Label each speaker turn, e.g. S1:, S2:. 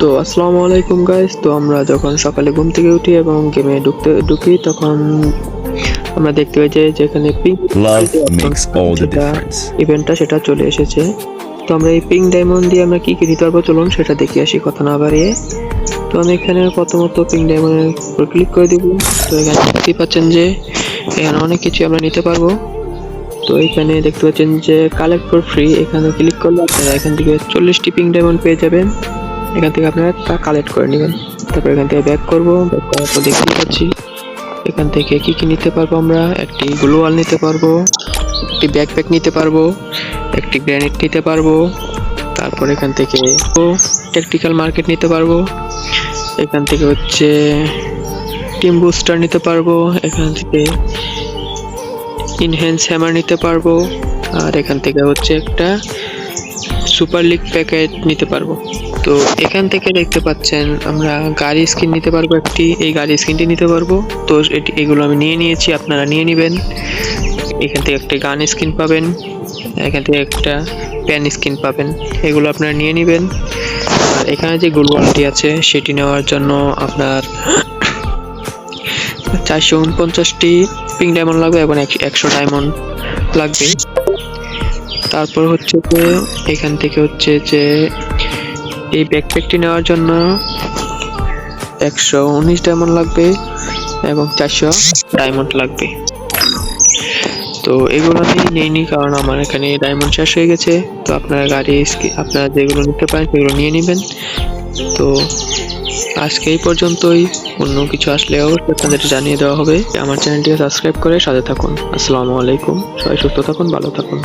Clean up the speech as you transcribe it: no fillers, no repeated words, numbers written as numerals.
S1: তো আসসালামু আলাইকুম গাইস। তো আমরা যখন সকালে ঘুম থেকে উঠি এবং গেমে ঢুকি তখন আমরা দেখতে পাই যে যেখানে pink
S2: Love makes all the
S1: সেটা
S2: difference.
S1: ইভেন্টটা সেটা চলে এসেছে। তো আমরা এই পিঙ্ক ডায়মন্ড দিয়ে আমরা কি কি নিতে পারবো চলুন সেটা দেখে আসি কথা না বাড়িয়ে। তো আমি এখানে প্রথমত পিঙ্ক ডায়মন্ডের উপর ক্লিক করে দিব। তো এখানে দেখতেই পাচ্ছেন যে এখানে অনেক কিছু আমরা নিতে পারবো। তো এখানে দেখতে পাচ্ছেন যে কালেক্ট ফর ফ্রি, এখানে ক্লিক করলে আপনারা এখান থেকে 40টি পিঙ্ক ডায়মন্ড পেয়ে যাবেন। এখান থেকে আপনারা তা কালেক্ট করে নেবেন। তারপর এখান থেকে ব্যাক করব। ব্যাক করার পর দেখতে পাচ্ছি এখান থেকে কি কি নিতে পারবো। আমরা একটি গ্লু ওয়াল নিতে পারবো, একটি ব্যাকপ্যাক নিতে পারবো, একটি গ্রেনেড নিতে পারবো। তারপর এখান থেকে ট্যাকটিক্যাল মার্কেট নিতে পারবো। এখান থেকে হচ্ছে টিম বুস্টার নিতে পারবো। এখান থেকে ইনহ্যান্স হ্যামার নিতে পারবো। আর এখান থেকে হচ্ছে একটা সুপার লিগ প্যাকেট নিতে পারবো। তো এখান থেকে দেখতে পাচ্ছেন আমরা গাড়ি স্কিন নিতে পারবো একটি, এই গাড়ি স্কিনটি নিতে পারবো। তো এগুলো আমি নিয়ে নিয়েছি, আপনারা নিয়ে নেবেন। এখান থেকে একটা গান স্কিন পাবেন, এখান থেকে একটা প্যান স্কিন পাবেন, এগুলো আপনারা নিয়ে নেবেন। আর এখানে যে গোলওয়ালটি আছে সেটি নেওয়ার জন্য আপনার 449টি পিঙ্ক ডায়মন্ড লাগবে এবং 100 ডায়মন্ড লাগবে। তারপর হচ্ছে যে এখান থেকে হচ্ছে যে এই ব্যাকপ্যাকটি নেওয়ার জন্য 119 ডায়মন্ড লাগবে এবং 400 ডায়মন্ড লাগবে। তো এগুলো আমি নিইনি কারণ আমার এখানে ডায়মন্ড শেষ হয়ে গেছে। তো আপনারা আপনারা যেগুলো নিতে পারেন সেগুলো নিয়ে নেবেন। তো আজকে এই পর্যন্তই, অন্য কিছু আসলে অবশ্যই আপনাদের জানিয়ে দেওয়া হবে। আমার চ্যানেলটিকে সাবস্ক্রাইব করে সাথে থাকুন। আসসালামু আলাইকুম, সবাই সুস্থ থাকুন, ভালো থাকুন।